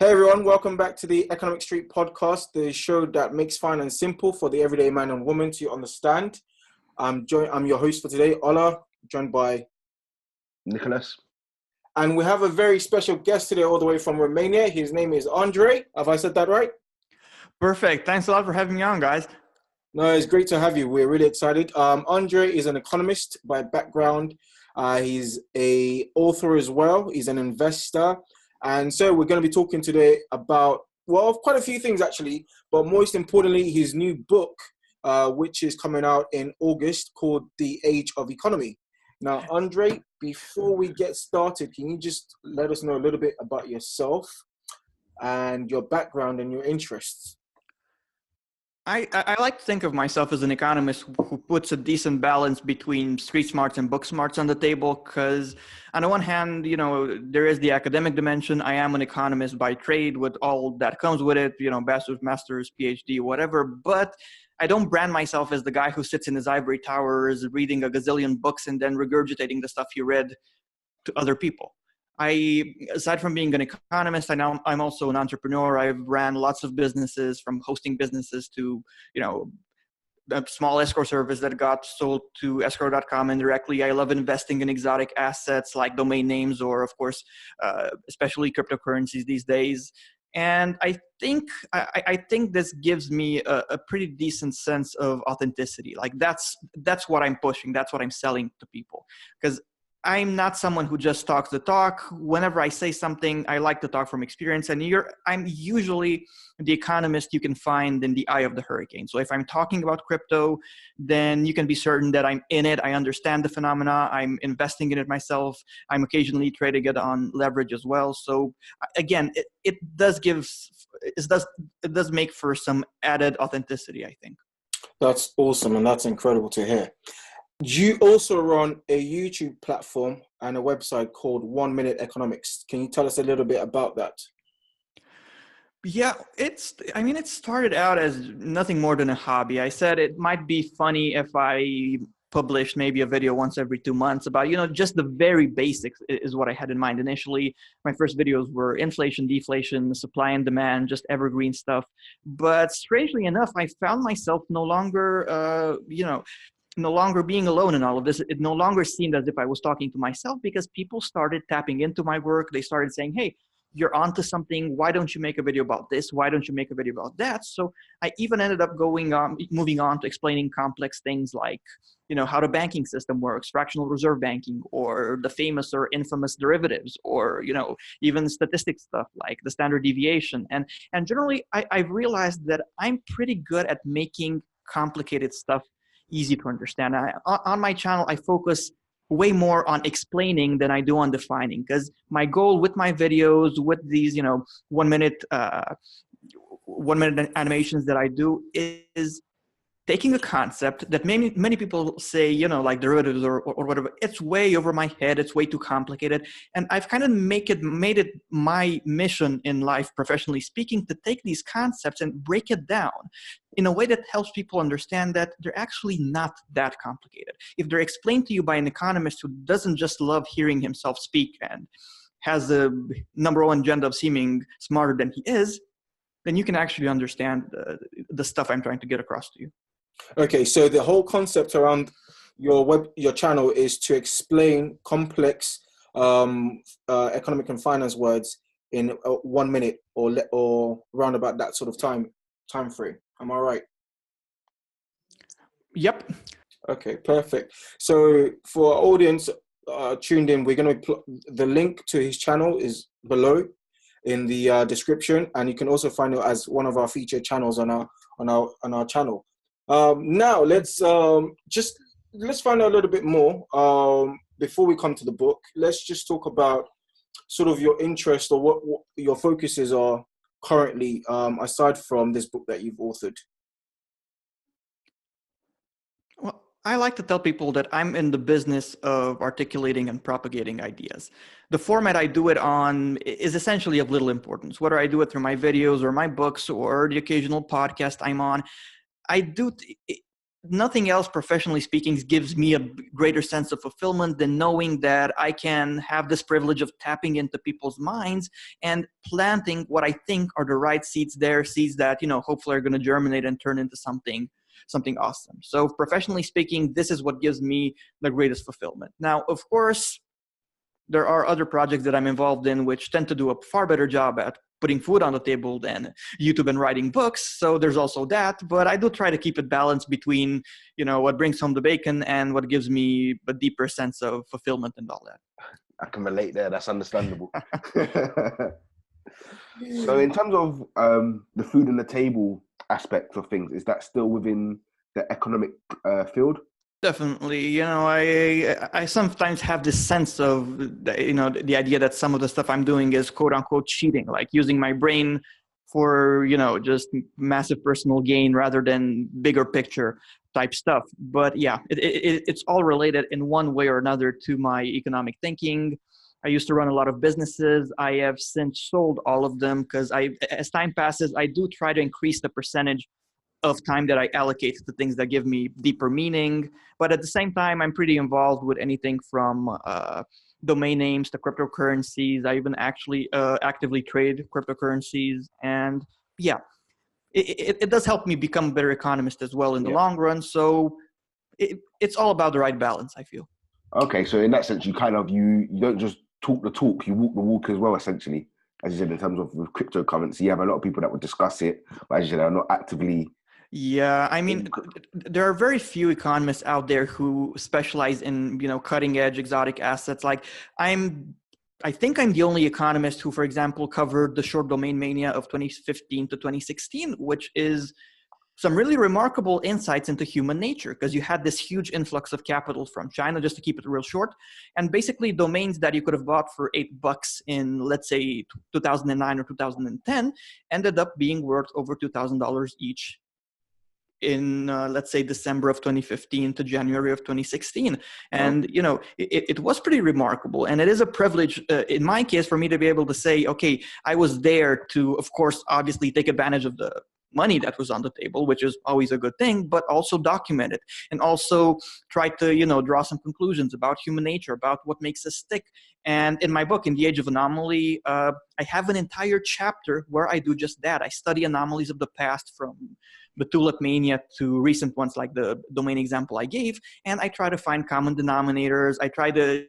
Hey everyone, welcome back to the Economic Street podcast, the show that makes finance simple for the everyday man and woman to understand. I'm your host for today, Ola, joined by Nicholas. And we have a very special guest today all the way from Romania. His name is Andre. Have I said that right? Perfect. Thanks a lot for having me on, guys. No, it's great to have you. We're really excited. Andre is an economist by background. He's an author as well. He's an investor. And so we're going to be talking today about, well, quite a few things actually, but most importantly, his new book, which is coming out in August called The Age of Economy. Now, Andre, before we get started, can you just let us know a little bit about yourself and your background and your interests? I like to think of myself as an economist who puts a decent balance between street smarts and book smarts on the table, because on the one hand, there is the academic dimension. I am an economist by trade with all that comes with it, bachelor's, master's, PhD, whatever, but I don't brand myself as the guy who sits in his ivory towers reading a gazillion books and then regurgitating the stuff he read to other people. Aside from being an economist, I'm also an entrepreneur. I've ran lots of businesses, from hosting businesses to, a small escrow service that got sold to escrow.com indirectly. I love investing in exotic assets like domain names or, of course, especially cryptocurrencies these days. And I think this gives me a pretty decent sense of authenticity. Like that's what I'm pushing. That's what I'm selling to people, because I'm not someone who just talks the talk. Whenever I say something, I like to talk from experience. And I'm usually the economist you can find in the eye of the hurricane. So if I'm talking about crypto, then you can be certain that I'm in it. I understand the phenomena. I'm investing in it myself. I'm occasionally trading it on leverage as well. So again, it does make for some added authenticity, I think. That's awesome, and that's incredible to hear. You also run a YouTube platform and a website called 1 Minute Economics. Can you tell us a little bit about that? Yeah, it started out as nothing more than a hobby. I said it might be funny if I published maybe a video once every 2 months about, just the very basics is what I had in mind initially. My first videos were inflation, deflation, supply and demand, just evergreen stuff. But strangely enough, I found myself no longer being alone in all of this. It no longer seemed as if I was talking to myself, because people started tapping into my work. They started saying, hey, you're onto something. Why don't you make a video about this? Why don't you make a video about that? So I even ended up moving on to explaining complex things like, how the banking system works, fractional reserve banking, or the famous or infamous derivatives, or, even statistics stuff like the standard deviation. And generally, I've realized that I'm pretty good at making complicated stuff easy to understand. On my channel, I focus way more on explaining than I do on defining, because my goal with my videos, with these 1 minute animations that I do, is taking a concept that many people say, like derivatives or whatever, it's way over my head, it's way too complicated. And I've kind of made it my mission in life, professionally speaking, to take these concepts and break it down in a way that helps people understand that they're actually not that complicated. If they're explained to you by an economist who doesn't just love hearing himself speak and has the number one agenda of seeming smarter than he is, then you can actually understand the stuff I'm trying to get across to you. Okay, so the whole concept around your channel is to explain complex economic and finance words in 1 minute or around about that sort of time frame. Am I right? Yep. Okay, perfect. So for our audience tuned in, we're going to the link to his channel is below in the description, and you can also find it as one of our featured channels on our channel. Now let's find out a little bit more before we come to the book. Let's just talk about sort of your interest or what your focuses are currently, aside from this book that you've authored. Well, I like to tell people that I'm in the business of articulating and propagating ideas. The format I do it on is essentially of little importance, whether I do it through my videos or my books or the occasional podcast I'm on. nothing else, professionally speaking, gives me a greater sense of fulfillment than knowing that I can have this privilege of tapping into people's minds and planting what I think are the right seeds there, seeds that, hopefully are going to germinate and turn into something awesome. So professionally speaking, this is what gives me the greatest fulfillment. Now, of course, there are other projects that I'm involved in which tend to do a far better job at putting food on the table than YouTube and writing books. So there's also that, but I do try to keep it balanced between, what brings home the bacon and what gives me a deeper sense of fulfillment and all that. I can relate there. That's understandable. So in terms of the food on the table aspect of things, is that still within the economic field? Definitely. I sometimes have this sense of, the idea that some of the stuff I'm doing is quote unquote cheating, like using my brain for, just massive personal gain rather than bigger picture type stuff. But yeah, it's all related in one way or another to my economic thinking. I used to run a lot of businesses. I have since sold all of them because as time passes, I do try to increase the percentage of time that I allocate to things that give me deeper meaning. But at the same time, I'm pretty involved with anything from domain names to cryptocurrencies. I even actually actively trade cryptocurrencies. And yeah, it does help me become a better economist as well in the long run. So it's all about the right balance, I feel. Okay, so in that sense, you don't just talk the talk, you walk the walk as well, essentially. As you said, in terms of with cryptocurrency, you have a lot of people that would discuss it, but as you said, are not actively. Yeah, I mean, there are very few economists out there who specialize in, cutting edge exotic assets. Like I think I'm the only economist who, for example, covered the short domain mania of 2015 to 2016, which is some really remarkable insights into human nature, because you had this huge influx of capital from China, just to keep it real short. And basically domains that you could have bought for $8 in, let's say, 2009 or 2010 ended up being worth over $2,000 each in, let's say, December of 2015 to January of 2016. And, it was pretty remarkable. And it is a privilege, in my case, for me to be able to say, okay, I was there to, of course, obviously take advantage of the money that was on the table, which is always a good thing, but also document it and also try to, draw some conclusions about human nature, about what makes us tick. And in my book, In the Age of Anomaly, I have an entire chapter where I do just that. I study anomalies of the past, from the tulip mania to recent ones like the domain example I gave, and I try to find common denominators. I try to,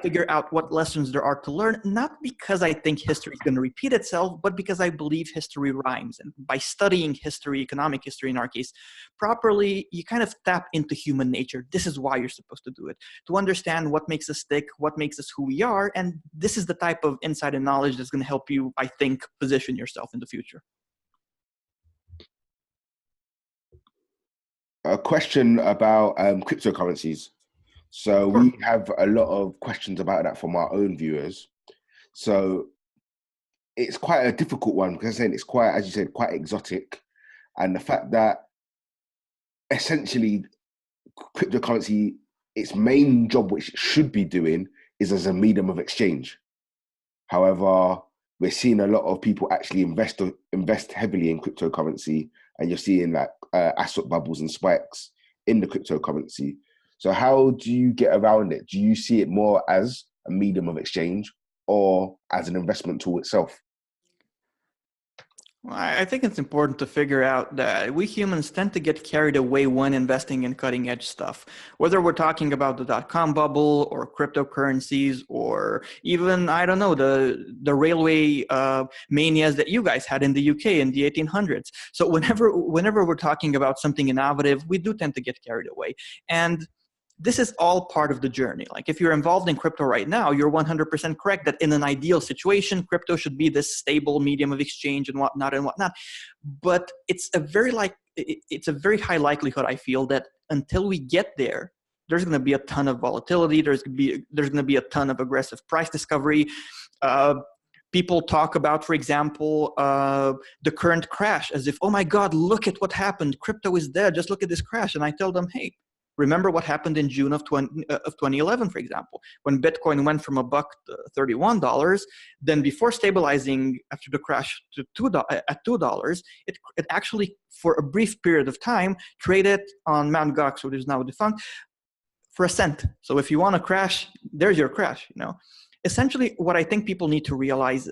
figure out what lessons there are to learn, not because I think history is going to repeat itself, but because I believe history rhymes. And by studying history, economic history in our case, properly, you kind of tap into human nature. This is why you're supposed to do it, to understand what makes us tick, what makes us who we are. And this is the type of insight and knowledge that's going to help you, I think, position yourself in the future. A question about cryptocurrencies. So we have a lot of questions about that from our own viewers. So it's quite a difficult one because it's quite, as you said, quite exotic. And the fact that essentially cryptocurrency, its main job, which it should be doing, is as a medium of exchange. However, we're seeing a lot of people actually invest heavily in cryptocurrency, and you're seeing like asset bubbles and spikes in the cryptocurrency. So how do you get around it? Do you see it more as a medium of exchange or as an investment tool itself? Well, I think it's important to figure out that we humans tend to get carried away when investing in cutting edge stuff. Whether we're talking about the .com bubble or cryptocurrencies or even, I don't know, the railway manias that you guys had in the UK in the 1800s. So whenever we're talking about something innovative, we do tend to get carried away. And this is all part of the journey. Like if you're involved in crypto right now, you're 100% correct that in an ideal situation, crypto should be this stable medium of exchange and whatnot. But it's a very high likelihood, I feel, that until we get there, there's going to be a ton of volatility. There's going to be a ton of aggressive price discovery. People talk about, for example, the current crash as if, oh my God, look at what happened. Crypto is dead. Just look at this crash. And I tell them, hey, Remember what happened in June of 2011, for example, when Bitcoin went from $131. Then before stabilizing after the crash to $2, it actually, for a brief period of time, traded on Mt. Gox, which is now defunct, for a cent. So if you want to crash, there's your crash. Essentially, what I think people need to realize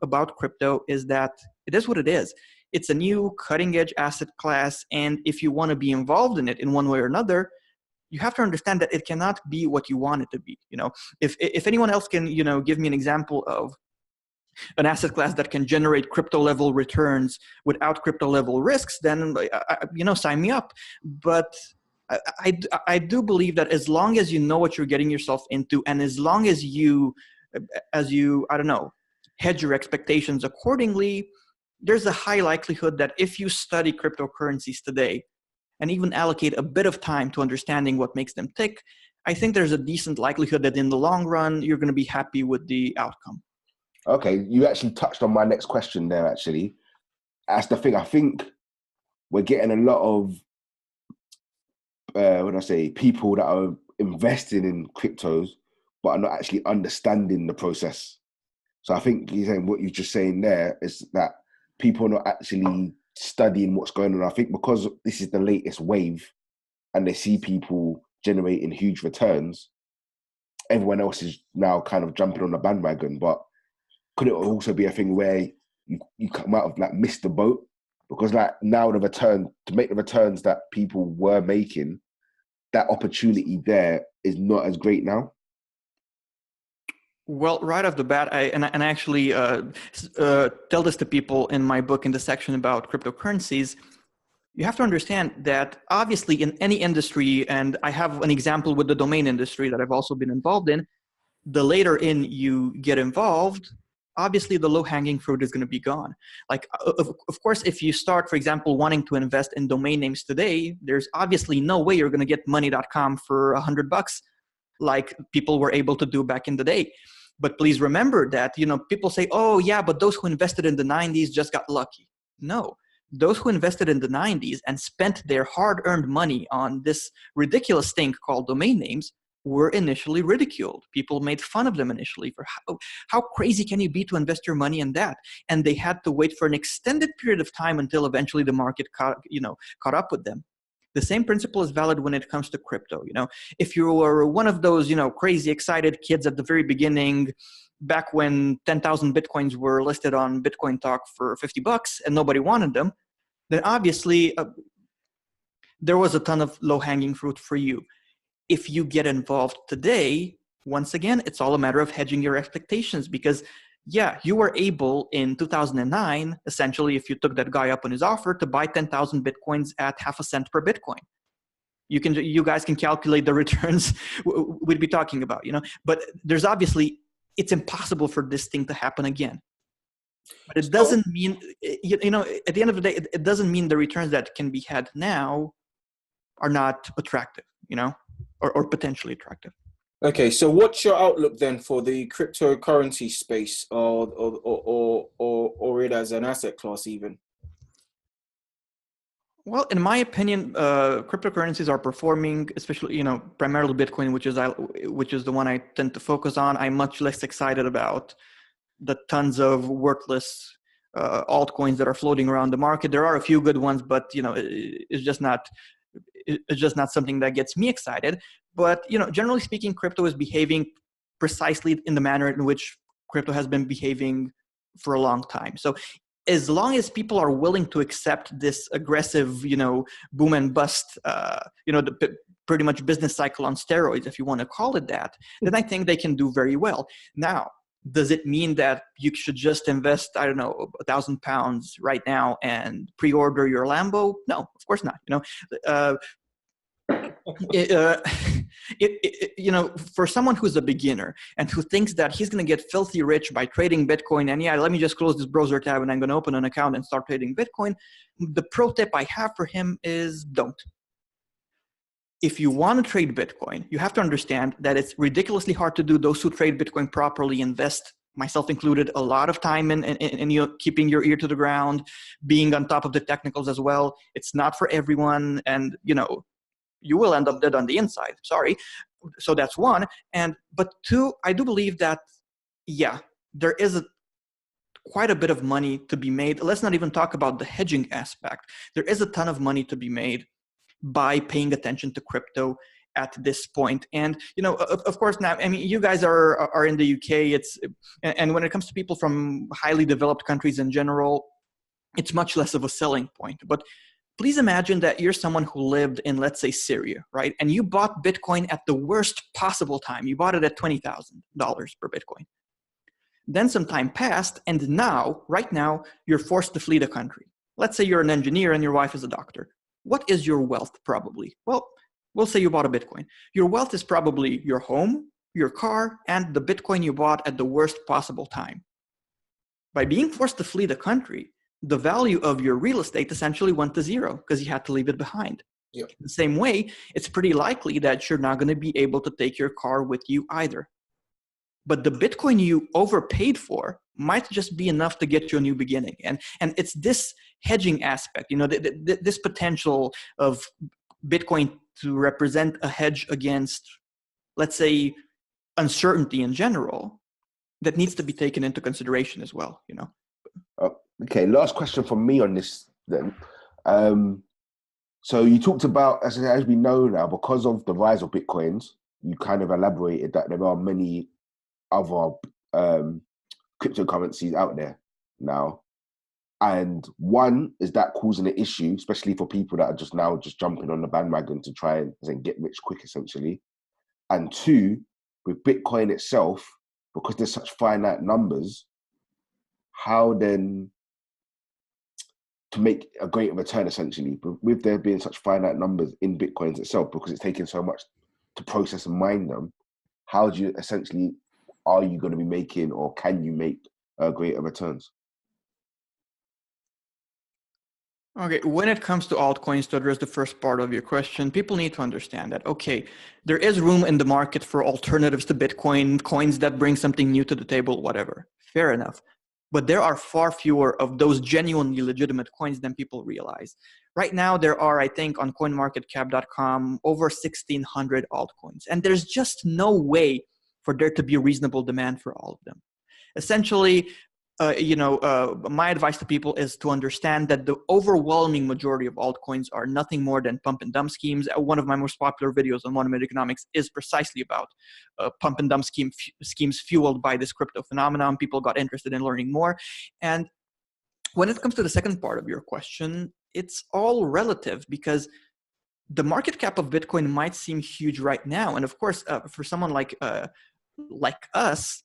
about crypto is that it is what it is. It's a new cutting-edge asset class, and if you want to be involved in it in one way or another, you have to understand that it cannot be what you want it to be. If anyone else can, give me an example of an asset class that can generate crypto-level returns without crypto-level risks, then sign me up. But I do believe that as long as you know what you're getting yourself into, and as long as you hedge your expectations accordingly, there's a high likelihood that if you study cryptocurrencies today and even allocate a bit of time to understanding what makes them tick, I think there's a decent likelihood that in the long run, you're going to be happy with the outcome. Okay, you actually touched on my next question there, actually. That's the thing. I think we're getting a lot of, people that are investing in cryptos, but are not actually understanding the process. So I think what you're just saying there is that people are not actually studying what's going on. I think because this is the latest wave and they see people generating huge returns, everyone else is now kind of jumping on the bandwagon. But could it also be a thing where you come out of missed the boat? Because now to make the returns that people were making, that opportunity there is not as great now. Well, right off the bat, I actually tell this to people in my book in the section about cryptocurrencies. You have to understand that obviously in any industry, and I have an example with the domain industry that I've also been involved in, the later in you get involved, obviously the low-hanging fruit is going to be gone. Of course, if you start, for example, wanting to invest in domain names today, there's obviously no way you're going to get money.com for $100 like people were able to do back in the day. But please remember that, people say, oh yeah, but those who invested in the 90s just got lucky. No, those who invested in the 90s and spent their hard-earned money on this ridiculous thing called domain names were initially ridiculed. People made fun of them initially for how crazy can you be to invest your money in that? And they had to wait for an extended period of time until eventually the market caught up with them. The same principle is valid when it comes to crypto. If you were one of those, crazy excited kids at the very beginning, back when 10,000 Bitcoins were listed on Bitcoin Talk for $50 and nobody wanted them, then obviously there was a ton of low-hanging fruit for you. If you get involved today, once again, it's all a matter of hedging your expectations, because you were able in 2009, essentially, if you took that guy up on his offer, to buy 10,000 Bitcoins at half a cent per Bitcoin. You guys can calculate the returns we'd be talking about, but there's obviously, it's impossible for this thing to happen again. But it doesn't mean, at the end of the day, it doesn't mean the returns that can be had now are not attractive, or potentially attractive. Okay, so what's your outlook then for the cryptocurrency space, or it as an asset class even? Well, in my opinion, cryptocurrencies are performing, especially primarily Bitcoin, which is the one I tend to focus on. I'm much less excited about the tons of worthless altcoins that are floating around the market. There are a few good ones, but it's just not something that gets me excited. But generally speaking, crypto is behaving precisely in the manner in which crypto has been behaving for a long time. So as long as people are willing to accept this aggressive, boom and bust, pretty much business cycle on steroids, if you want to call it that, then I think they can do very well. Now, does it mean that you should just invest, I don't know, £1,000 right now and pre-order your Lambo? No, of course not. For someone who's a beginner and who thinks that he's going to get filthy rich by trading Bitcoin, and let me just close this browser tab and I'm going to open an account and start trading Bitcoin, the pro tip I have for him is don't. If you want to trade Bitcoin, you have to understand that it's ridiculously hard to do. Those who trade Bitcoin properly invest, myself included, a lot of time in keeping your ear to the ground, being on top of the technicals as well. It's not for everyone. And, you will end up dead on the inside. Sorry. So that's one. But two, I do believe that, yeah, there is quite a bit of money to be made. Let's not even talk about the hedging aspect. There is a ton of money to be made by paying attention to crypto at this point. And, of course, now, I mean, you guys are in the UK. And when it comes to people from highly developed countries in general, it's much less of a selling point. But please imagine that you're someone who lived in, let's say, Syria, right? And you bought Bitcoin at the worst possible time. You bought it at $20,000 per Bitcoin. Then some time passed, and right now, you're forced to flee the country. Let's say you're an engineer and your wife is a doctor. What is your wealth probably? Well, we'll say you bought a Bitcoin. Your wealth is probably your home, your car, and the Bitcoin you bought at the worst possible time. By being forced to flee the country, the value of your real estate essentially went to zero because you had to leave it behind. Yep. The same way, it's pretty likely that you're not going to be able to take your car with you either. But the Bitcoin you overpaid for might just be enough to get you a new beginning. And it's this hedging aspect, this potential of Bitcoin to represent a hedge against, let's say, uncertainty in general, that needs to be taken into consideration as well, Okay, last question from me on this then. So you talked about, as we know now, because of the rise of Bitcoins, you kind of elaborated that there are many other cryptocurrencies out there now. And one, is that causing an issue, especially for people that are just jumping on the bandwagon to try and get rich quick, essentially. And two, with Bitcoin itself, because there's such finite numbers, how then to make a greater return, essentially, with there being such finite numbers in Bitcoins itself, because it's taking so much to process and mine them, how do you essentially, are you going to be making, or can you make greater returns? Okay, when it comes to altcoins, to address the first part of your question, people need to understand that, okay, there is room in the market for alternatives to Bitcoin, coins that bring something new to the table, whatever. Fair enough. But there are far fewer of those genuinely legitimate coins than people realize. Right now, there are, I think, on coinmarketcap.com, over 1,600 altcoins. And there's just no way for there to be a reasonable demand for all of them. Essentially, my advice to people is to understand that the overwhelming majority of altcoins are nothing more than pump and dump schemes. One of my most popular videos on 1 Minute Economics is precisely about pump and dump schemes fueled by this crypto phenomenon. People got interested in learning more. And when it comes to the second part of your question, it's all relative, because the market cap of Bitcoin might seem huge right now. And of course, for someone like us,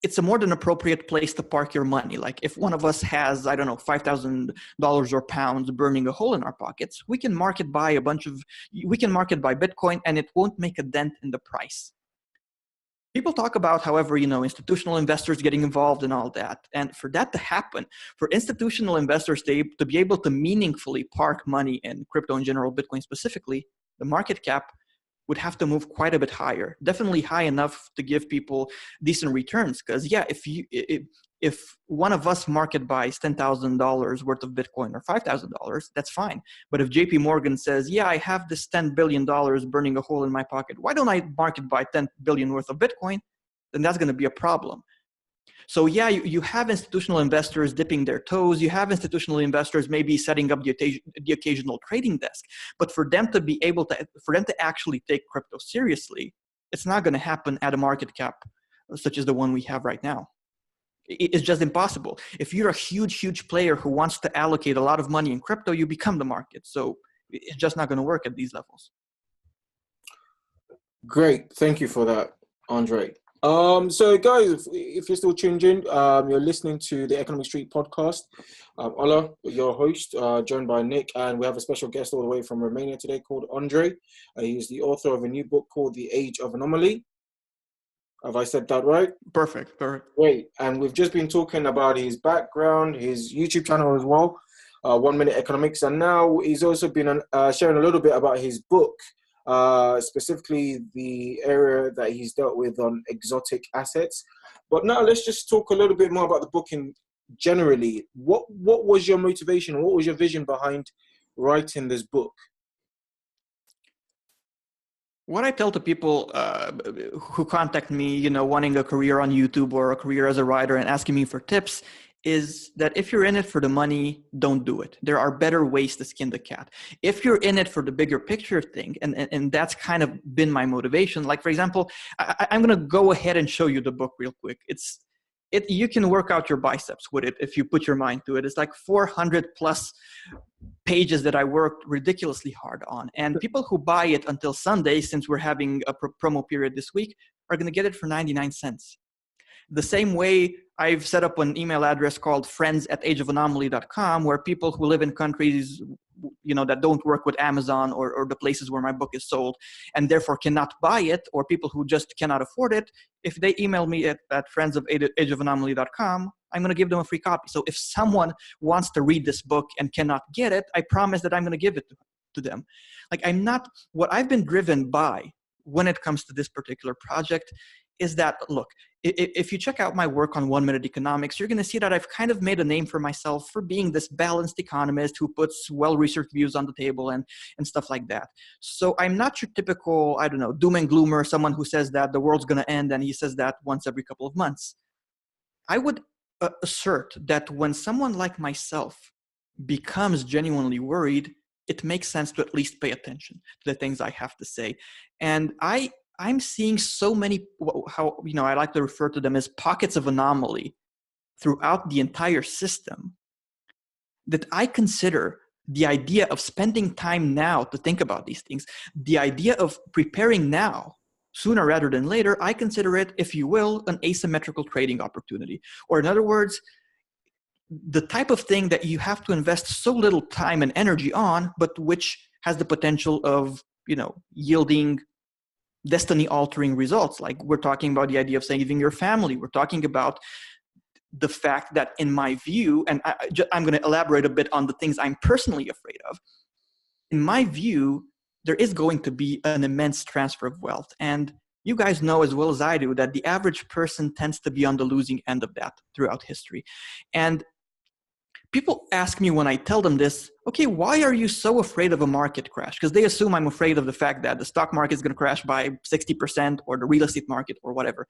it's a more than appropriate place to park your money. Like if one of us has, I don't know, $5,000 or pounds burning a hole in our pockets, we can market buy Bitcoin and it won't make a dent in the price. People talk about, however, institutional investors getting involved and all that. And for that to happen, for institutional investors to be able to meaningfully park money in crypto in general, Bitcoin specifically, the market cap would have to move quite a bit higher, definitely high enough to give people decent returns. Because if one of us market buys $10,000 worth of Bitcoin or $5,000, that's fine. But if JP Morgan says, yeah, I have this $10 billion burning a hole in my pocket, why don't I market buy 10 billion worth of Bitcoin? Then that's going to be a problem. So yeah, you have institutional investors dipping their toes. You have institutional investors maybe setting up the occasional trading desk. But for them to actually take crypto seriously, it's not going to happen at a market cap such as the one we have right now. It's just impossible. If you're a huge player who wants to allocate a lot of money in crypto, you become the market. So it's just not going to work at these levels. Great. Thank you for that, Andre. So guys, if you're still tuned in, you're listening to the Economic Street podcast. Ola, your host, joined by Nick, and we have a special guest all the way from Romania today called Andre. He's the author of a new book called The Age of Anomaly. Have I said that right? Perfect. Great. And we've just been talking about his background, his YouTube channel as well, 1 Minute Economics, and now he's also been sharing a little bit about his book, specifically the area that he's dealt with on exotic assets. But now let's just talk a little bit more about the book in generally. What was your motivation? What was your vision behind writing this book? What I tell to people who contact me, wanting a career on YouTube or a career as a writer and asking me for tips is that if you're in it for the money, don't do it. There are better ways to skin the cat. If you're in it for the bigger picture thing, and that's kind of been my motivation. Like, for example, I'm going to go ahead and show you the book real quick. You can work out your biceps with it if you put your mind to it. It's like 400 plus pages that I worked ridiculously hard on. And people who buy it until Sunday, since we're having a promo period this week, are going to get it for 99 cents. The same way I've set up an email address called friends@ageofanomaly.com, where people who live in countries, that don't work with Amazon or the places where my book is sold and therefore cannot buy it, or people who just cannot afford it, if they email me at friends@ageofanomaly.com, I'm going to give them a free copy. So if someone wants to read this book and cannot get it, I promise that I'm going to give it to them. Like, what I've been driven by when it comes to this particular project is that, look, if you check out my work on 1 Minute Economics, you're going to see that I've kind of made a name for myself for being this balanced economist who puts well-researched views on the table and stuff like that. So I'm not your typical, doom and gloomer, someone who says that the world's going to end and he says that once every couple of months. I would assert that when someone like myself becomes genuinely worried, it makes sense to at least pay attention to the things I have to say. And I'm seeing so many, I like to refer to them as pockets of anomaly throughout the entire system, that I consider the idea of spending time now to think about these things, the idea of preparing now, sooner rather than later, I consider it, if you will, an asymmetrical trading opportunity. Or in other words, the type of thing that you have to invest so little time and energy on, but which has the potential of, yielding destiny-altering results. Like, we're talking about the idea of saving your family. We're talking about the fact that, in my view, and I'm going to elaborate a bit on the things I'm personally afraid of. In my view, there is going to be an immense transfer of wealth. And you guys know as well as I do that the average person tends to be on the losing end of that throughout history. And people ask me when I tell them this, okay, why are you so afraid of a market crash? Because they assume I'm afraid of the fact that the stock market is going to crash by 60% or the real estate market or whatever.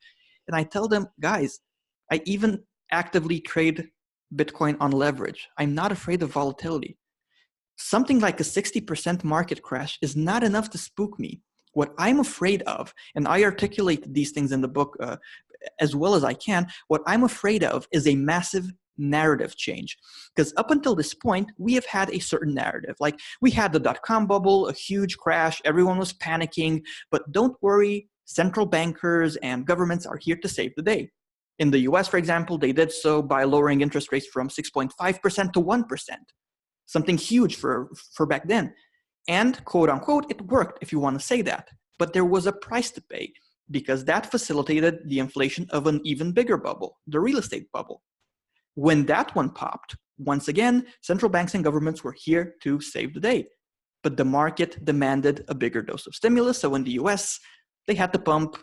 And I tell them, guys, I even actively trade Bitcoin on leverage. I'm not afraid of volatility. Something like a 60% market crash is not enough to spook me. What I'm afraid of, and I articulate these things in the book as well as I can, what I'm afraid of is a massive narrative change. Because up until this point, we have had a certain narrative. Like, we had the dot-com bubble, a huge crash, everyone was panicking, but don't worry, central bankers and governments are here to save the day. In the US, for example, they did so by lowering interest rates from 6.5% to 1%, something huge for back then. And quote unquote, it worked, if you want to say that. But there was a price to pay, because that facilitated the inflation of an even bigger bubble, the real estate bubble. When that one popped, once again, central banks and governments were here to save the day. But the market demanded a bigger dose of stimulus. So in the US, they had to pump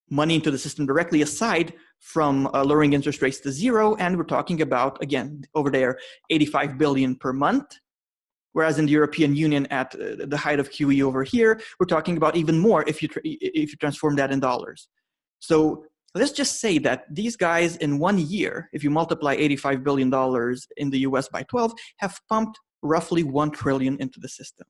money into the system directly, aside from lowering interest rates to zero. And we're talking about, again, over there, 85 billion per month. Whereas in the European Union, at the height of QE over here, we're talking about even more if you transform that in dollars. So let's just say that these guys in 1 year, if you multiply $85 billion in the US by 12, have pumped roughly 1 trillion into the system.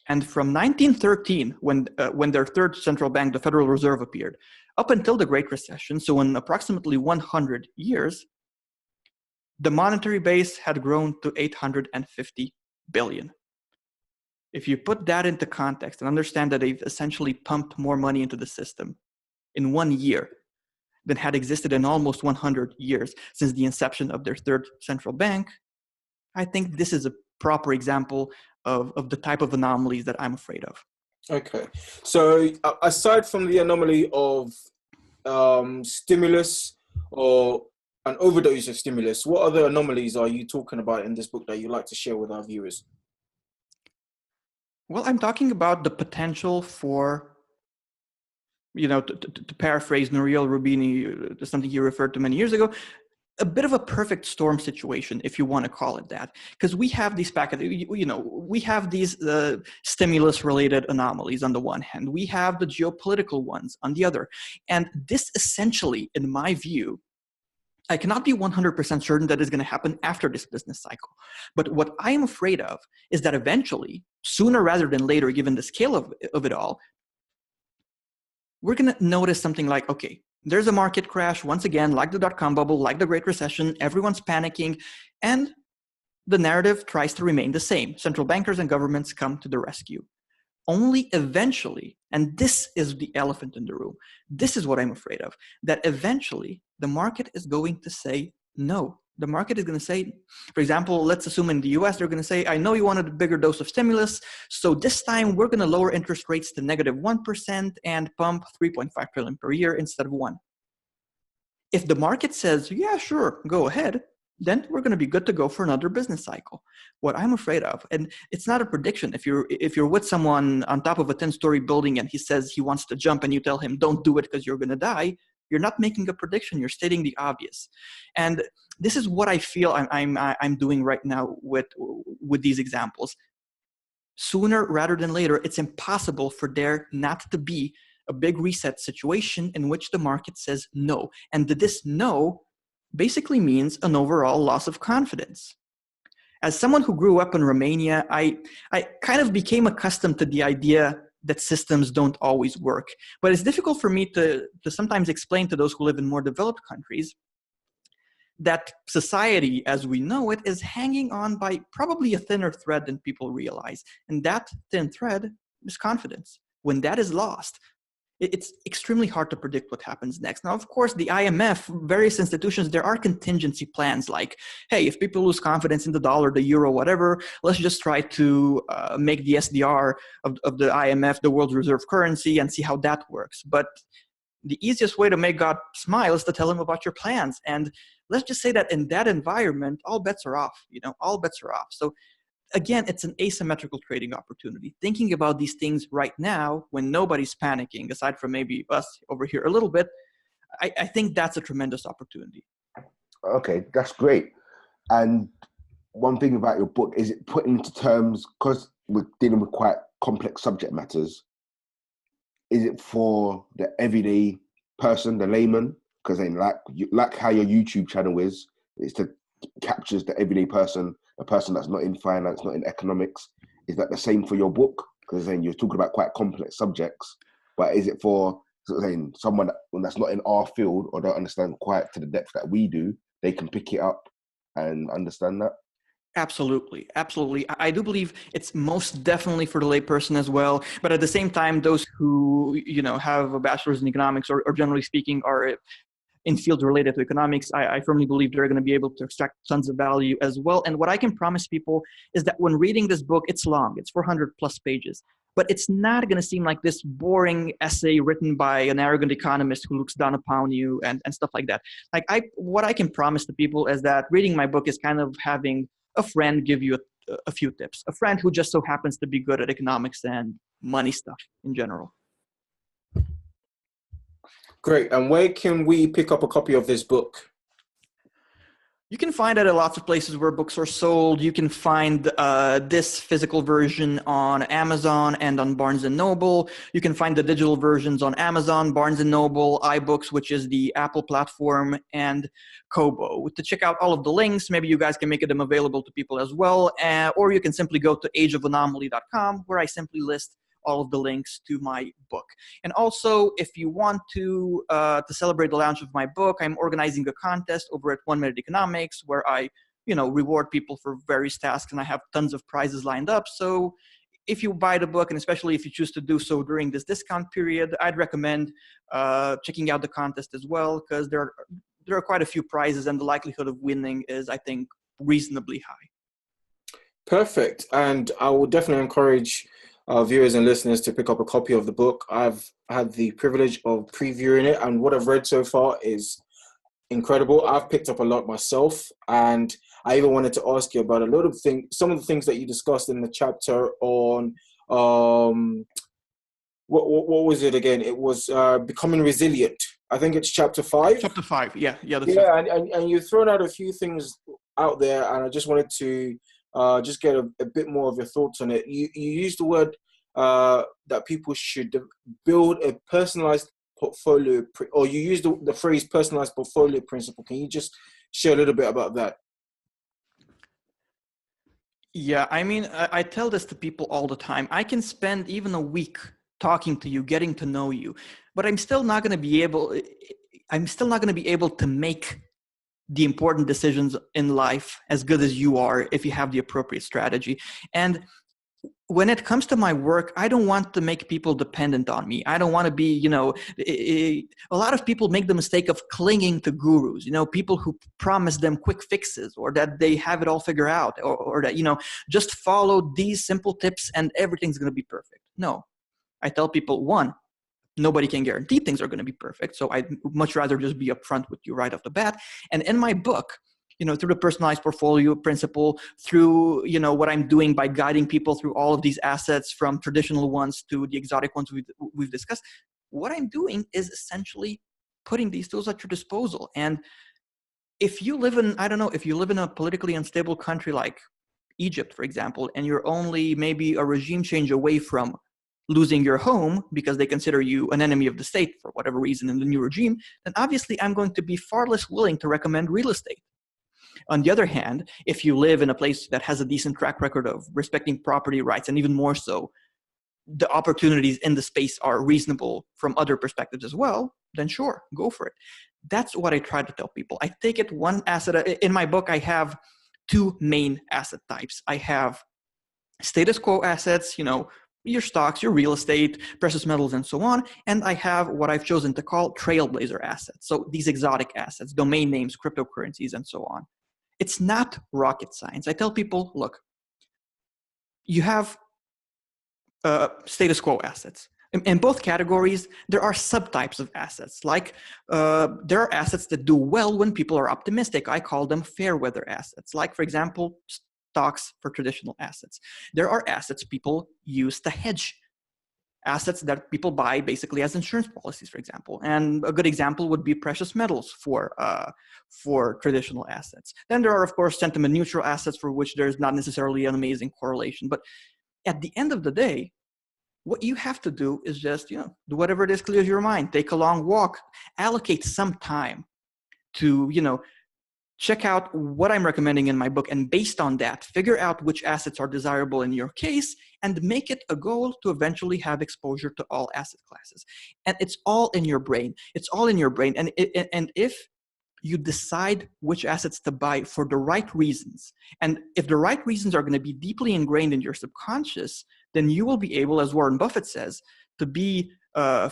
And from 1913, when their third central bank, the Federal Reserve, appeared, up until the Great Recession, so in approximately 100 years, the monetary base had grown to 850 billion. If you put that into context and understand that they've essentially pumped more money into the system in 1 year than had existed in almost 100 years since the inception of their third central bank, I think this is a proper example of the type of anomalies that I'm afraid of. Okay. So aside from the anomaly of stimulus or an overdose of stimulus, what other anomalies are you talking about in this book that you'd like to share with our viewers? Well, I'm talking about the potential for, to paraphrase Nouriel Roubini, something he referred to many years ago, a bit of a perfect storm situation, if you want to call it that, because we have these we have these stimulus-related anomalies on the one hand, we have the geopolitical ones on the other, and this essentially, in my view, I cannot be 100% certain that is going to happen after this business cycle. But what I am afraid of is that eventually, sooner rather than later, given the scale of it all, we're going to notice something like, okay, there's a market crash, once again, like the dot-com bubble, like the Great Recession, everyone's panicking, and the narrative tries to remain the same. Central bankers and governments come to the rescue. Only eventually, and this is the elephant in the room, this is what I'm afraid of, that eventually the market is going to say no. The market is going to say, for example, let's assume in the US, they're going to say, I know you wanted a bigger dose of stimulus, so this time we're going to lower interest rates to -1% and pump 3.5 trillion per year instead of 1. If the market says, yeah, sure, go ahead, then we're going to be good to go for another business cycle. What I'm afraid of, and it's not a prediction, if you're with someone on top of a 10-story building and he says he wants to jump and you tell him, don't do it because you're going to die, you're not making a prediction, you're stating the obvious. And this is what I feel I'm doing right now with these examples. Sooner rather than later, it's impossible for there not to be a big reset situation in which the market says no. And this no basically means an overall loss of confidence. As someone who grew up in Romania, I kind of became accustomed to the idea that systems don't always work. But it's difficult for me to sometimes explain to those who live in more developed countries that society as we know it is hanging on by probably a thinner thread than people realize. And that thin thread is confidence. When that is lost, it's extremely hard to predict what happens next. Now, of course, the IMF, various institutions, there are contingency plans like, hey, if people lose confidence in the dollar, the euro, whatever, let's just try to make the SDR of the IMF the world reserve currency and see how that works. But the easiest way to make God smile is to tell him about your plans. And let's just say that in that environment, all bets are off, all bets are off. So again, it's an asymmetrical trading opportunity. Thinking about these things right now when nobody's panicking, aside from maybe us over here a little bit, I think that's a tremendous opportunity. Okay, that's great. And one thing about your book, is it put into terms, because we're dealing with quite complex subject matters, is it for the everyday person, the layman? Because then like how your YouTube channel is to captures the everyday person, a person that's not in finance, not in economics. Is that the same for your book? Because then you're talking about quite complex subjects, but is it for someone that's not in our field or don't understand quite to the depth that we do, they can pick it up and understand that? Absolutely. Absolutely. I do believe it's most definitely for the layperson as well. But at the same time, those who, have a bachelor's in economics or generally speaking are in fields related to economics, I firmly believe they're going to be able to extract tons of value as well. And what I can promise people is that when reading this book, it's long, it's 400 plus pages, but it's not going to seem like this boring essay written by an arrogant economist who looks down upon you and stuff like that. What I can promise to people is that reading my book is kind of having a friend give you a few tips, a friend who just so happens to be good at economics and money stuff in general. Great. And where can we pick up a copy of this book? You can find it at lots of places where books are sold. You can find this physical version on Amazon and on Barnes & Noble. You can find the digital versions on Amazon, Barnes & Noble, iBooks, which is the Apple platform, and Kobo. To check out all of the links, maybe you guys can make them available to people as well. Or you can simply go to ageofanomaly.com, where I simply list all of the links to my book. And also, if you want to celebrate the launch of my book, I'm organizing a contest over at 1 Minute Economics where I, reward people for various tasks, and I have tons of prizes lined up. So if you buy the book, and especially if you choose to do so during this discount period, I'd recommend checking out the contest as well, because there are quite a few prizes, and the likelihood of winning is, I think, reasonably high. Perfect. And I will definitely encourage our viewers and listeners to pick up a copy of the book. I've had the privilege of previewing it, and what I've read so far is incredible. I've picked up a lot myself, and I even wanted to ask you about some of the things that you discussed in the chapter on what was it again? It was becoming resilient. I think it's chapter 5. Chapter 5, yeah. Yeah, and you've thrown out a few things out there, and I just wanted to just get a bit more of your thoughts on it. You used the word that people should build a personalized portfolio, or you used the phrase personalized portfolio principle. Can you just share a little bit about that? Yeah, I mean, I tell this to people all the time. I can spend even a week talking to you, getting to know you, but I'm still not going to be able to make the important decisions in life as good as you are if you have the appropriate strategy. And when it comes to my work, I don't want to make people dependent on me. I don't want to be, a lot of people make the mistake of clinging to gurus, people who promise them quick fixes, or that they have it all figured out, or that, just follow these simple tips and everything's going to be perfect. No, I tell people, one, nobody can guarantee things are going to be perfect. So I'd much rather just be upfront with you right off the bat. And in my book, through the personalized portfolio principle, through, what I'm doing by guiding people through all of these assets, from traditional ones to the exotic ones we've discussed, what I'm doing is essentially putting these tools at your disposal. And if you live in a politically unstable country like Egypt, for example, and you're only maybe a regime change away from losing your home because they consider you an enemy of the state for whatever reason in the new regime, then obviously I'm going to be far less willing to recommend real estate. On the other hand, if you live in a place that has a decent track record of respecting property rights, and even more so, the opportunities in the space are reasonable from other perspectives as well, then sure, go for it. That's what I try to tell people. I take it one asset. In my book, I have two main asset types. I have status quo assets, your stocks, your real estate, precious metals, and so on. And I have what I've chosen to call trailblazer assets. So these exotic assets, domain names, cryptocurrencies, and so on. It's not rocket science. I tell people, look, you have status quo assets. In both categories, there are subtypes of assets. Like there are assets that do well when people are optimistic. I call them fair weather assets. Like, for example, stocks for traditional assets. There are assets people use to hedge, assets that people buy basically as insurance policies, for example. And a good example would be precious metals for traditional assets. Then there are, of course, sentiment neutral assets for which there's not necessarily an amazing correlation. But at the end of the day, what you have to do is just, do whatever it is clears your mind. Take a long walk, allocate some time to, check out what I'm recommending in my book, and based on that, figure out which assets are desirable in your case, and make it a goal to eventually have exposure to all asset classes. And it's all in your brain. It's all in your brain. And if you decide which assets to buy for the right reasons, and if the right reasons are going to be deeply ingrained in your subconscious, then you will be able, as Warren Buffett says, to be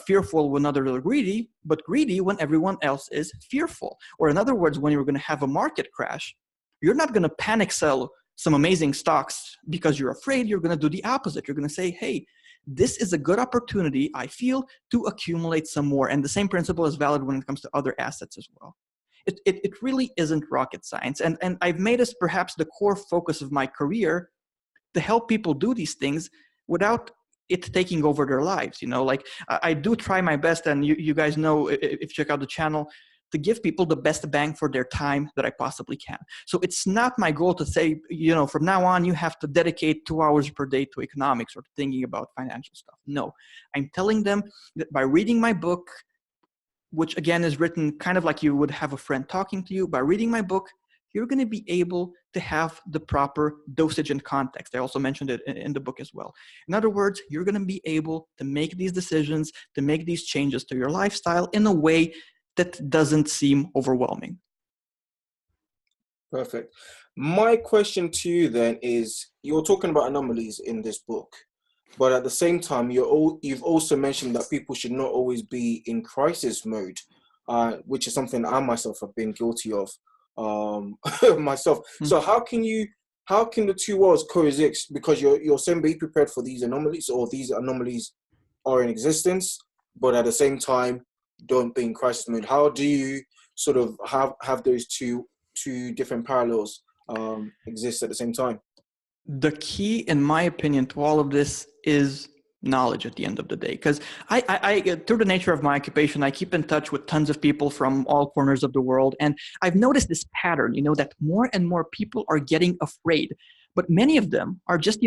fearful when others are greedy, but greedy when everyone else is fearful. Or in other words, when you're going to have a market crash, you're not going to panic sell some amazing stocks because you're afraid. You're going to do the opposite. You're going to say, hey, this is a good opportunity, I feel, to accumulate some more. And the same principle is valid when it comes to other assets as well. It really isn't rocket science. And I've made this perhaps the core focus of my career, to help people do these things without it taking over their lives. I do try my best, and you guys know, if you check out the channel, to give people the best bang for their time that I possibly can. So it's not my goal to say, from now on, you have to dedicate 2 hours per day to economics or thinking about financial stuff. No, I'm telling them that by reading my book, which again is written kind of like you would have a friend talking to you, by reading my book, you're going to be able to have the proper dosage and context. I also mentioned it in the book as well. In other words, you're going to be able to make these decisions, to make these changes to your lifestyle in a way that doesn't seem overwhelming. Perfect. My question to you then is, you're talking about anomalies in this book, but at the same time, you've also mentioned that people should not always be in crisis mode, which is something I myself have been guilty of. Myself. So how can the two worlds coexist? Because you're saying be prepared for these anomalies, or these anomalies are in existence, but at the same time don't be in crisis mode. How do you sort of have those two different parallels exist at the same time? The key, in my opinion, to all of this is knowledge at the end of the day. Because I, through the nature of my occupation, I keep in touch with tons of people from all corners of the world. And I've noticed this pattern, that more and more people are getting afraid. But many of them are just,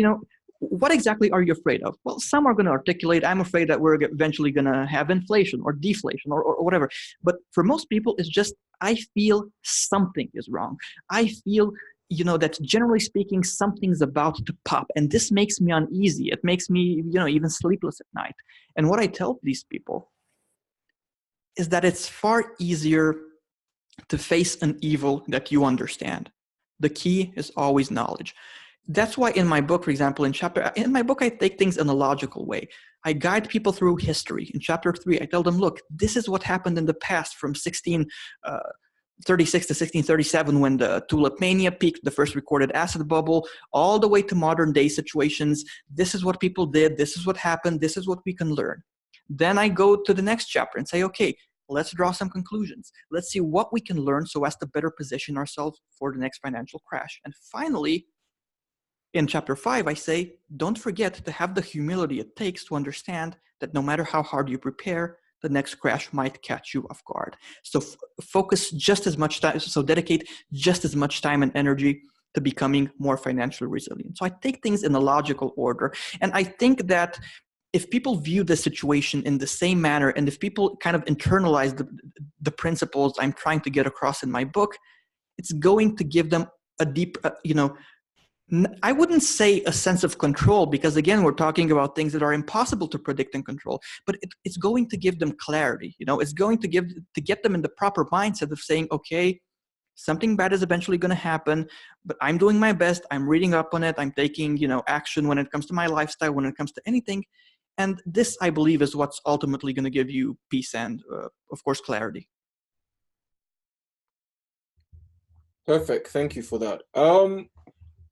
what exactly are you afraid of? Well, some are going to articulate, I'm afraid that we're eventually going to have inflation or deflation or whatever. But for most people, it's just, I feel something is wrong. I feel, that generally speaking, something's about to pop. And this makes me uneasy. It makes me, even sleepless at night. And what I tell these people is that it's far easier to face an evil that you understand. The key is always knowledge. That's why in my book, for example, in my book, I take things in a logical way. I guide people through history. In chapter 3, I tell them, look, this is what happened in the past from 1636 to 1637 when the tulip mania peaked, the first recorded asset bubble, all the way to modern day situations. This is what people did. This is what happened. This is what we can learn. Then I go to the next chapter and say, okay, let's draw some conclusions. Let's see what we can learn so as to better position ourselves for the next financial crash. And finally, in chapter 5, I say, don't forget to have the humility it takes to understand that no matter how hard you prepare, the next crash might catch you off guard. So focus just as much time, so dedicate just as much time and energy to becoming more financially resilient. So I take things in a logical order. And I think that if people view the situation in the same manner, and if people kind of internalize the principles I'm trying to get across in my book, it's going to give them a deep, I wouldn't say a sense of control, because again, we're talking about things that are impossible to predict and control, but it's going to give them clarity. It's going to get them in the proper mindset of saying, okay, something bad is eventually going to happen, but I'm doing my best. I'm reading up on it. I'm taking, action when it comes to my lifestyle, when it comes to anything. And this, I believe, is what's ultimately going to give you peace and, of course, clarity. Perfect. Thank you for that.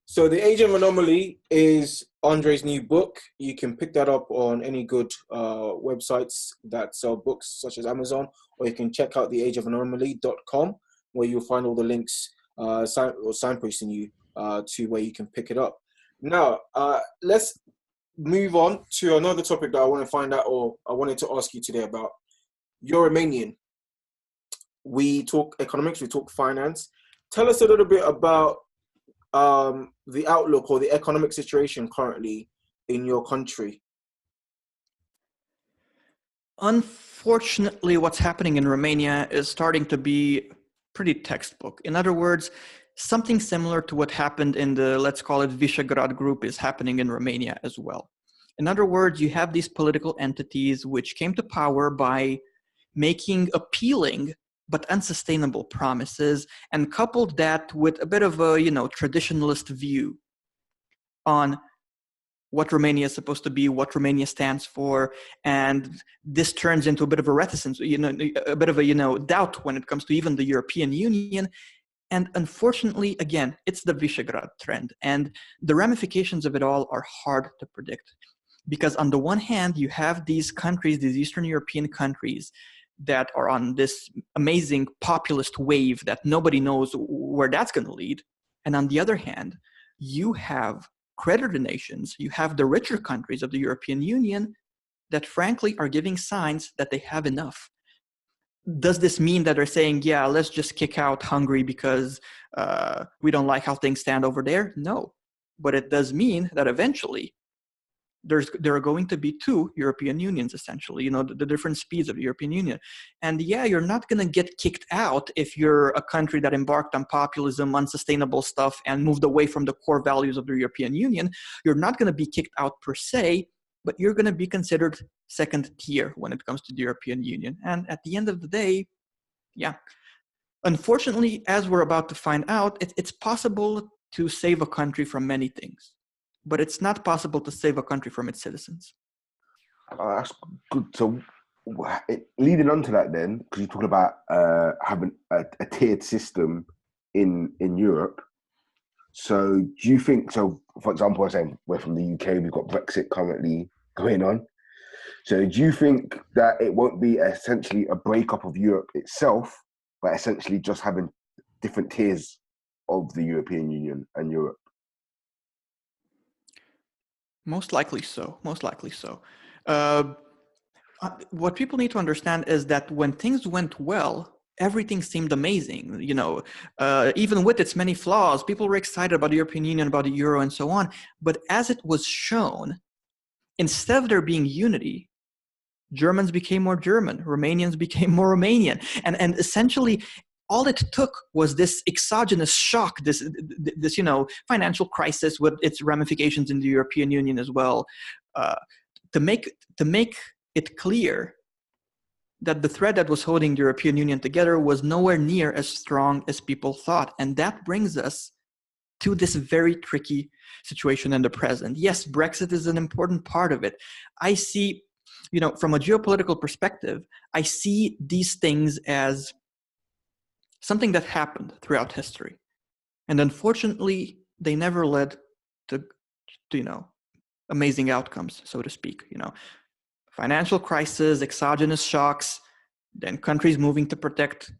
So The Age of Anomaly is Andre's new book. You can pick that up on any good websites that sell books, such as Amazon, or you can check out theageofanomaly.com, where you'll find all the links signposting you to where you can pick it up. Now, let's move on to another topic that I want to find out, or I wanted to ask you today about. You're Romanian. We talk economics, we talk finance. Tell us a little bit about the outlook or the economic situation currently in your country. Unfortunately, what's happening in Romania is starting to be pretty textbook. In other words, something similar to what happened in the, let's call it, Visegrad group is happening in Romania as well. In other words, you have these political entities which came to power by making appealing but unsustainable promises, and coupled that with a bit of a, traditionalist view on what Romania is supposed to be, what Romania stands for, and this turns into a bit of a reticence, a bit of a, doubt when it comes to even the European Union. And unfortunately, again, it's the Visegrad trend, and the ramifications of it all are hard to predict. Because on the one hand, you have these countries, these Eastern European countries, that are on this amazing populist wave that nobody knows where that's going to lead. And on the other hand, you have creditor nations, you have the richer countries of the European Union that frankly are giving signs that they have enough. Does this mean that they're saying, yeah, let's just kick out Hungary because we don't like how things stand over there? No. But it does mean that eventually there are going to be two European Unions, essentially, the different speeds of the European Union. And yeah, you're not going to get kicked out if you're a country that embarked on populism, unsustainable stuff, and moved away from the core values of the European Union. You're not going to be kicked out per se, but you're going to be considered second tier when it comes to the European Union. And at the end of the day, yeah, unfortunately, as we're about to find out, it's possible to save a country from many things, but it's not possible to save a country from its citizens. That's good. So leading on to that then, because you're talking about having a tiered system in Europe. So do you think, so for example, I was saying we're from the UK, we've got Brexit currently going on. So do you think that it won't be essentially a breakup of Europe itself, but essentially just having different tiers of the European Union and Europe? Most likely so. Most likely so. Uh, what people need to understand is that when things went well, everything seemed amazing. You know, even with its many flaws, people were excited about the European Union, about the euro, and so on. But as it was shown, instead of there being unity, Germans became more German, Romanians became more Romanian, and essentially all it took was this exogenous shock, this financial crisis with its ramifications in the European Union as well, uh, to make it clear that the thread that was holding the European Union together was nowhere near as strong as people thought. And that brings us to this very tricky situation in the present. Yes, Brexit is an important part of it. I see, from a geopolitical perspective, I see these things as something that happened throughout history. And unfortunately, they never led to amazing outcomes, so to speak. Financial crisis, exogenous shocks, then countries moving to protect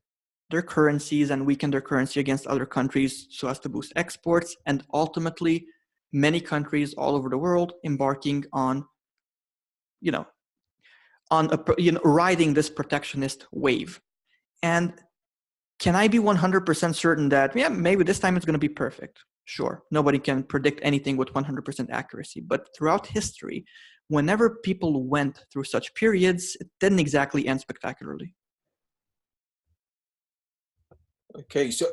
their currencies and weaken their currency against other countries so as to boost exports, and ultimately many countries all over the world embarking on riding this protectionist wave. And can I be 100% certain that maybe this time it's going to be perfect? Sure, nobody can predict anything with 100% accuracy, but throughout history, whenever people went through such periods, it didn't exactly end spectacularly. Okay, so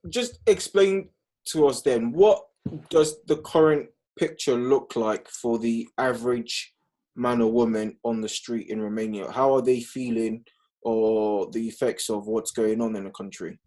just explain to us then, what does the current picture look like for the average man or woman on the street in Romania? How are they feeling, or the effects of what's going on in the country?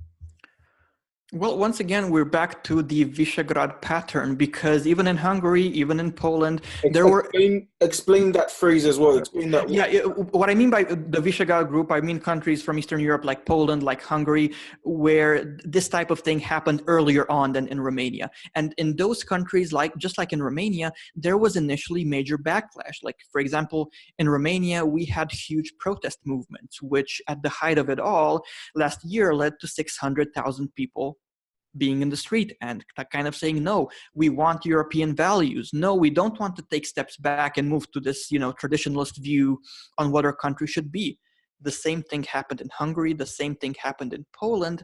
Well, once again, we're back to the Visegrad pattern, because even in Hungary, even in Poland, there were... Explain that phrase as well. Explain that. Yeah, what I mean by the Visegrad group, I mean countries from Eastern Europe like Poland, like Hungary, where this type of thing happened earlier on than in Romania. And in those countries, just like in Romania, there was initially major backlash. Like, for example, in Romania, we had huge protest movements, which at the height of it all, last year led to 600,000 people being in the street and kind of saying, no, we want European values. No, we don't want to take steps back and move to this, traditionalist view on what our country should be. The same thing happened in Hungary. The same thing happened in Poland.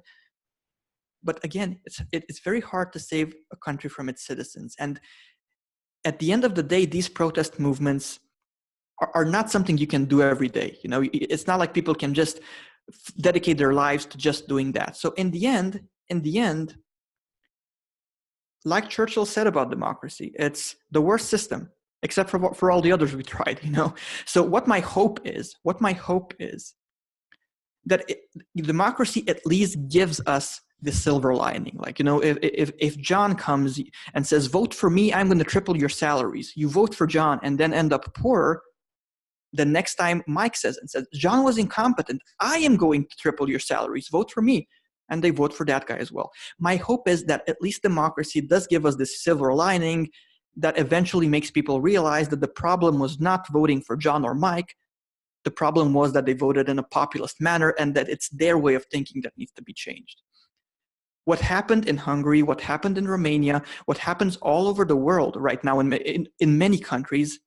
But again, it's very hard to save a country from its citizens. And at the end of the day, these protest movements are not something you can do every day. It's not like people can just dedicate their lives to just doing that. So in the end, like Churchill said about democracy, it's the worst system, except for all the others we tried, So what my hope is that democracy at least gives us the silver lining. Like, if John comes and says, vote for me, I'm going to triple your salaries. You vote for John and then end up poorer. The next time Mike says, John was incompetent, I am going to triple your salaries. Vote for me. And they vote for that guy as well. My hope is that at least democracy does give us this silver lining that eventually makes people realize that the problem was not voting for John or Mike. The problem was that they voted in a populist manner, and that it's their way of thinking that needs to be changed. What happened in Hungary, what happened in Romania, what happens all over the world right now in many countries,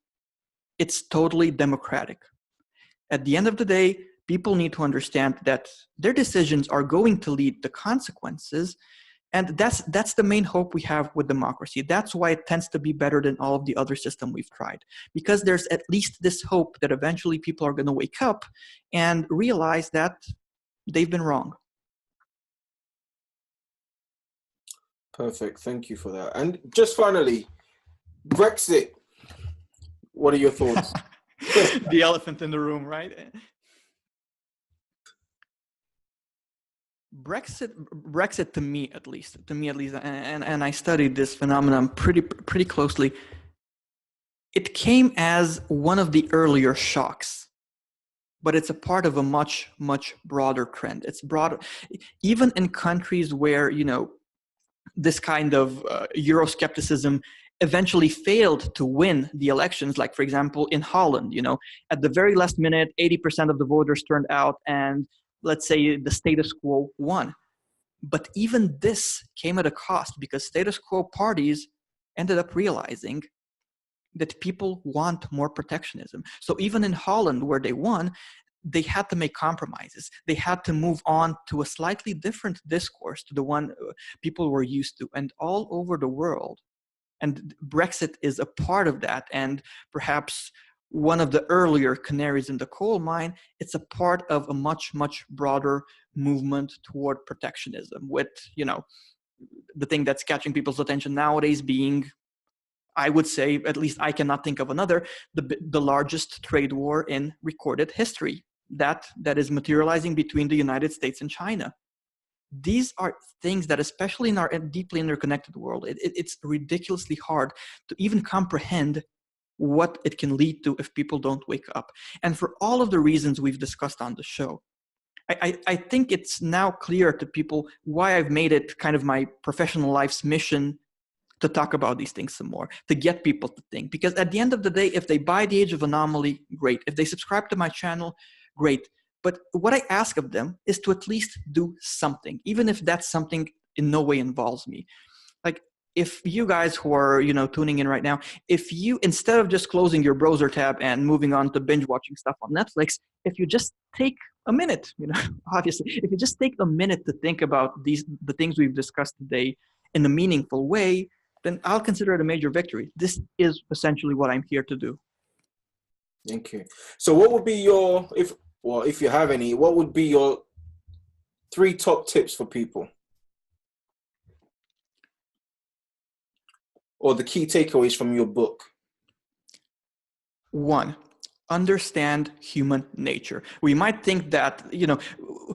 it's totally democratic. At the end of the day, people need to understand that their decisions are going to lead to consequences. And that's the main hope we have with democracy. That's why it tends to be better than all of the other systems we've tried. Because there's at least this hope that eventually people are going to wake up and realize that they've been wrong. Perfect. Thank you for that. And just finally, Brexit. What are your thoughts? The elephant in the room, right? Brexit to me at least, and I studied this phenomenon pretty closely. It came as one of the earlier shocks, but it's a part of a much broader trend. It's broad, even in countries where this kind of Euroscepticism eventually failed to win the elections. Like, for example, in Holland, at the very last minute, 80% of the voters turned out, and let's say the status quo won. But even this came at a cost, because status quo parties ended up realizing that people want more protectionism. So even in Holland, where they won, they had to make compromises. They had to move on to a slightly different discourse to the one people were used to. And all over the world, and Brexit is a part of that, and perhaps one of the earlier canaries in the coal mine, it's a part of a much, much broader movement toward protectionism, with, you know, the thing that's catching people's attention nowadays being, I would say, at least I cannot think of another, the largest trade war in recorded history that is materializing between the United States and China. These are things that, especially in our deeply interconnected world, it's ridiculously hard to even comprehend what it can lead to if people don't wake up. And for all of the reasons we've discussed on the show, I think it's now clear to people why I've made it kind of my professional life's mission to talk about these things some more, to get people to think. Because at the end of the day, if they buy The Age of Anomaly, great. If they subscribe to my channel, great. But what I ask of them is to at least do something, even if that something in no way involves me. Like, if you guys who are, you know, tuning in right now, if you, instead of just closing your browser tab and moving on to binge watching stuff on Netflix, if you just take a minute, you know, obviously, if you just take a minute to think about the things we've discussed today in a meaningful way, then I'll consider it a major victory. This is essentially what I'm here to do. Thank you. So what would be your, if you have any, what would be your 3 top tips for people? Or the key takeaways from your book? 1, understand human nature. We might think that, you know,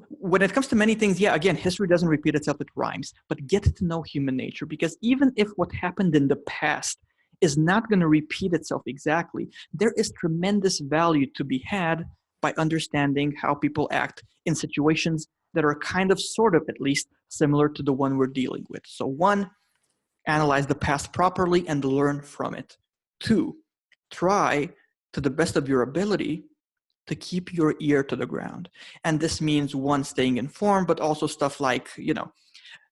when it comes to many things, yeah, again, history doesn't repeat itself, it rhymes, but get to know human nature, because even if what happened in the past is not going to repeat itself exactly, there is tremendous value to be had by understanding how people act in situations that are kind of, sort of, at least, similar to the one we're dealing with. So 1, analyze the past properly and learn from it. 2, try to the best of your ability to keep your ear to the ground. And this means, 1, staying informed, but also stuff like, you know,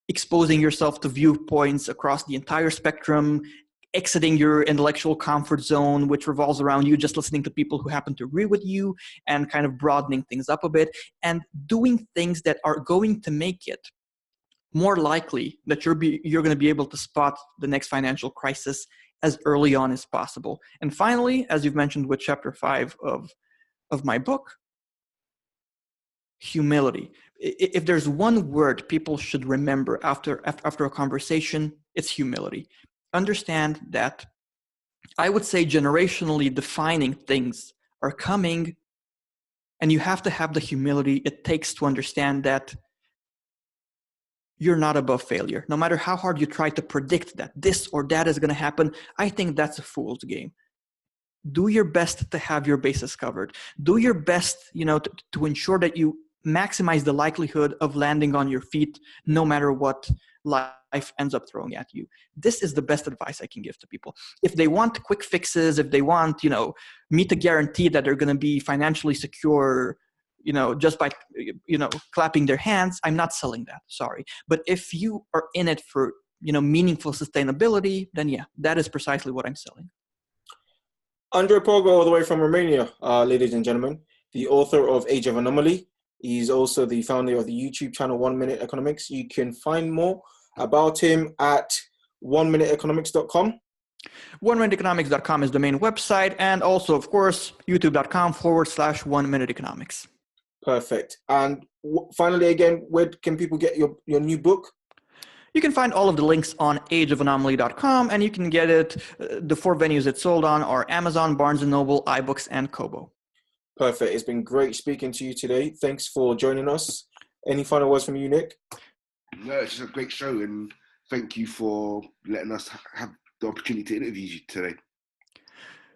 exposing yourself to viewpoints across the entire spectrum, exiting your intellectual comfort zone, which revolves around you just listening to people who happen to agree with you, and kind of broadening things up a bit, and doing things that are going to make it more likely that you're going to be able to spot the next financial crisis as early on as possible. And finally, as you've mentioned with chapter 5 of my book, humility. If there's one word people should remember after a conversation, it's humility. Understand that, I would say, generationally defining things are coming, and you have to have the humility it takes to understand that you're not above failure. No matter how hard you try to predict that this or that is going to happen, I think that's a fool's game. Do your best to have your bases covered. Do your best, you know, to ensure that you maximize the likelihood of landing on your feet, no matter what life ends up throwing at you. This is the best advice I can give to people. If they want quick fixes, if they want, you know, me to guarantee that they're going to be financially secure, you know, just by, you know, clapping their hands, I'm not selling that, sorry. But if you are in it for, you know, meaningful sustainability, then yeah, that is precisely what I'm selling. Andrei Pogo, all the way from Romania, ladies and gentlemen, the author of Age of Anomaly. He's also the founder of the YouTube channel 1 Minute Economics. You can find more about him at 1minuteeconomics.com. 1minuteeconomics.com is the main website, and also, of course, youtube.com/1 Minute Economics. Perfect. And finally, again, where can people get your new book? You can find all of the links on ageofanomaly.com, and you can get it. The 4 venues it's sold on are Amazon, Barnes & Noble, iBooks, and Kobo. Perfect. It's been great speaking to you today. Thanks for joining us. Any final words from you, Nick? No, it's just a great show, and thank you for letting us have the opportunity to interview you today.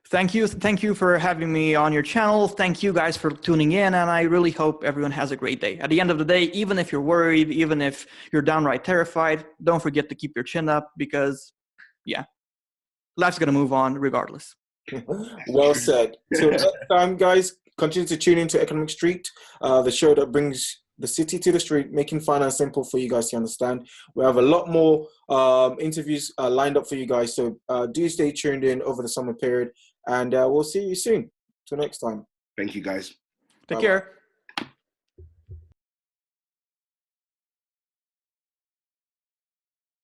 Thank you. Thank you for having me on your channel. Thank you guys for tuning in, and I really hope everyone has a great day. At the end of the day, even if you're worried, even if you're downright terrified, don't forget to keep your chin up, because, yeah, life's going to move on regardless. Well said. Till next time, guys, continue to tune into Economic Street, the show that brings the city to the street, making finance simple for you guys to understand. We have a lot more interviews lined up for you guys. So do stay tuned in over the summer period, and we'll see you soon. Till next time. Thank you, guys. Take Bye-bye. care.